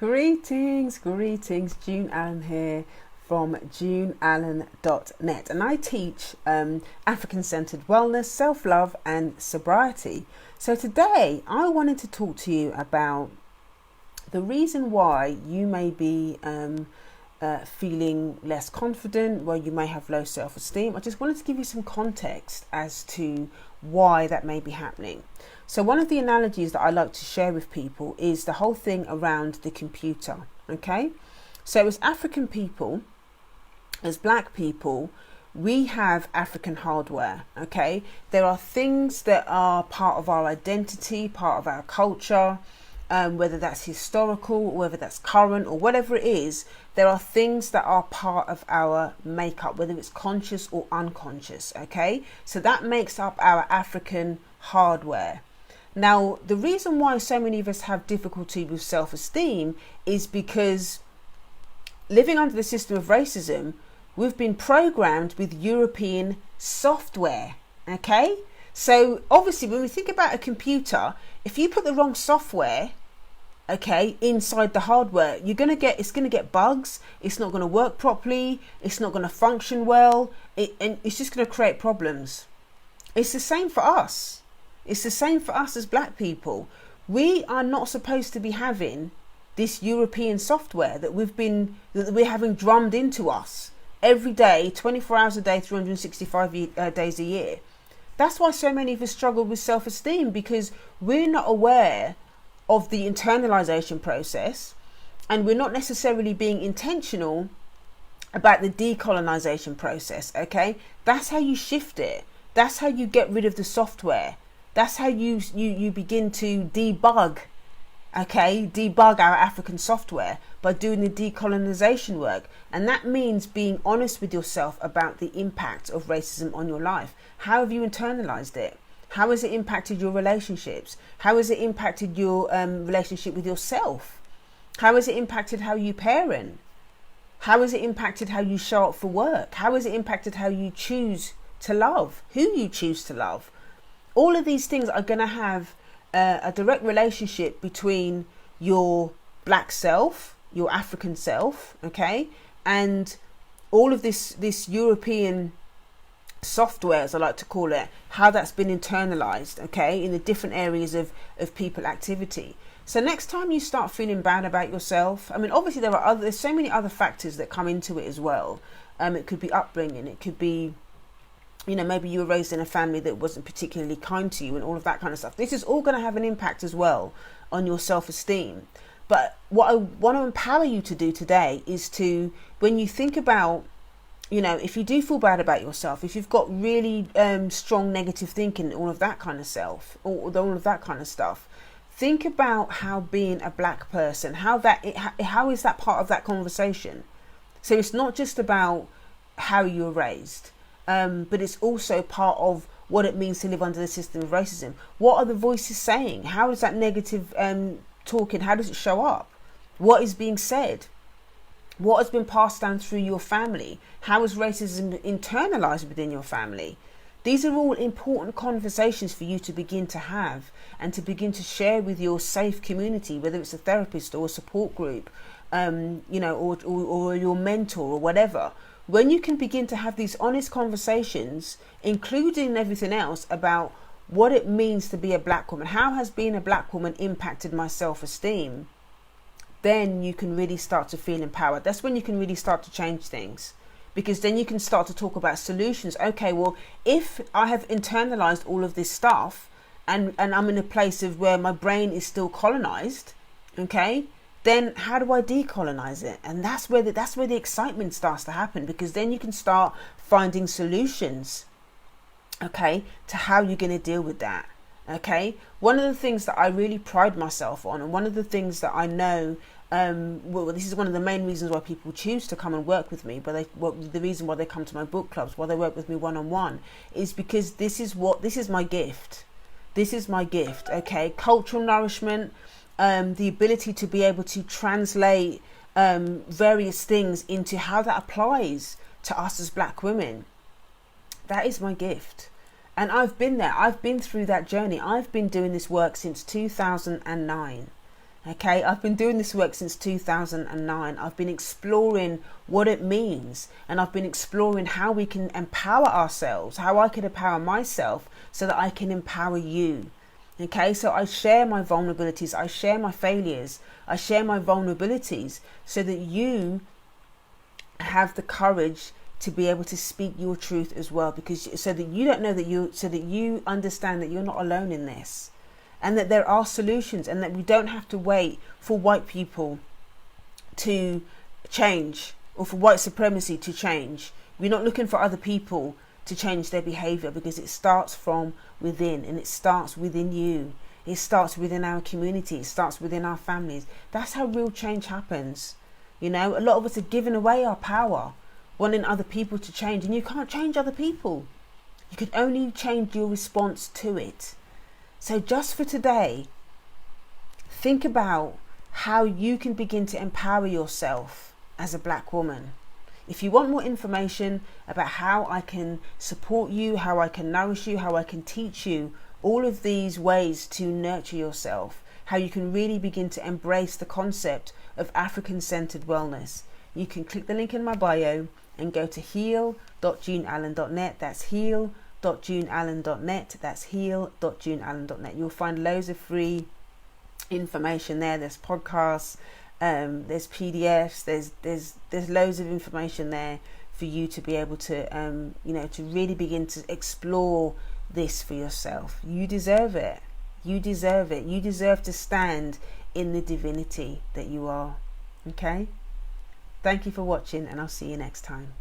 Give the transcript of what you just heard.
Greetings, June Allen here from juneallen.net, and I teach African-centered wellness, self-love and sobriety. So today I wanted to talk to you about the reason why you may be feeling less confident, why you may have low self-esteem. I just wanted to give you some context as to why that may be happening. So one of the analogies that I like to share with people is the whole thing around the computer. Okay, so as African people, as black people, we have African hardware. Okay, there are things that are part of our identity, part of our culture, whether that's historical, whether that's current, or whatever it is. There are things that are part of our makeup, whether it's conscious or unconscious. Okay, so that makes up our African hardware. Now, the reason why so many of us have difficulty with self-esteem is because living under the system of racism, we've been programmed with European software. Okay, so obviously when we think about a computer, if you put the wrong software, okay, inside the hardware, it's going to get bugs. It's not going to work properly. It's not going to function well. And it's just going to create problems. It's the same for us. It's the same for us as black people. We are not supposed to be having this European software that we're having drummed into us every day, 24 hours a day, 365 days a year. That's why so many of us struggle with self-esteem, because we're not aware of the internalization process, and we're not necessarily being intentional about the decolonization process. Okay, that's how you shift it. That's how you get rid of the software. That's how you begin to debug our African software, by doing the decolonization work. And that means being honest with yourself about the impact of racism on your life. How have you internalized it? How has it impacted your relationships? How has it impacted your relationship with yourself? How has it impacted how you parent? How has it impacted how you show up for work? How has it impacted how you choose to love, who you choose to love? All of these things are going to have a direct relationship between your black self, your African self, okay, and all of this European software, as I like to call it, how that's been internalized, okay, in the different areas of people activity. So next time you start feeling bad about yourself, I mean, obviously there's so many other factors that come into it as well. It could be upbringing, it could be, maybe you were raised in a family that wasn't particularly kind to you and all of that kind of stuff. This is all going to have an impact as well on your self-esteem. But what I want to empower you to do today is to, when you think about, if you do feel bad about yourself, if you've got really strong negative thinking, all of that kind of all of that kind of stuff, think about how being a black person, how is that part of that conversation? So it's not just about how you were raised, but it's also part of what it means to live under the system of racism. What are the voices saying? How is that negative talking? How does it show up? What is being said? What has been passed down through your family? How is racism internalized within your family? These are all important conversations for you to begin to have and to begin to share with your safe community, whether it's a therapist or a support group, or your mentor or whatever. When you can begin to have these honest conversations, including everything else about what it means to be a black woman, how has being a black woman impacted my self-esteem, then you can really start to feel empowered. That's when you can really start to change things, because then you can start to talk about solutions. Okay, well, if I have internalized all of this stuff and I'm in a place of where my brain is still colonized, okay, then how do I decolonize it? And that's where the excitement starts to happen, because then you can start finding solutions, okay, to how you're going to deal with that. Okay, one of the things that I really pride myself on, and one of the things that I know, this is one of the main reasons why people choose to come and work with me, the reason why they come to my book clubs, why they work with me one-on-one, is because this is my gift. This is my gift, okay? Cultural nourishment, the ability to be able to translate various things into how that applies to us as black women. That is my gift. And I've been there. I've been through that journey. I've been doing this work since 2009. Okay, I've been doing this work since 2009. I've been exploring what it means, and I've been exploring how we can empower ourselves, how I can empower myself so that I can empower you. Okay, so I share my vulnerabilities, I share my failures, I share my vulnerabilities so that you have the courage to be able to speak your truth as well, because so that you don't know that so that you understand that you're not alone in this, and that there are solutions, and that we don't have to wait for white people to change or for white supremacy to change. We're not looking for other people to change their behavior, because it starts from within, and it starts within you. It starts within our community. It starts within our families. That's how real change happens. You know, a lot of us are giving away our power, wanting other people to change, and you can't change other people. You can only change your response to it. So just for today, think about how you can begin to empower yourself as a black woman. If you want more information about how I can support you, how I can nourish you, how I can teach you all of these ways to nurture yourself, how you can really begin to embrace the concept of African-centered wellness, you can click the link in my bio and go to heal.juneallen.net. That's heal.juneallen.net. That's heal.juneallen.net. You'll find loads of free information there. There's podcasts, there's PDFs, there's loads of information there for you to be able to to really begin to explore this for yourself. You deserve it. You deserve it. You deserve to stand in the divinity that you are. Okay? Thank you for watching, and I'll see you next time.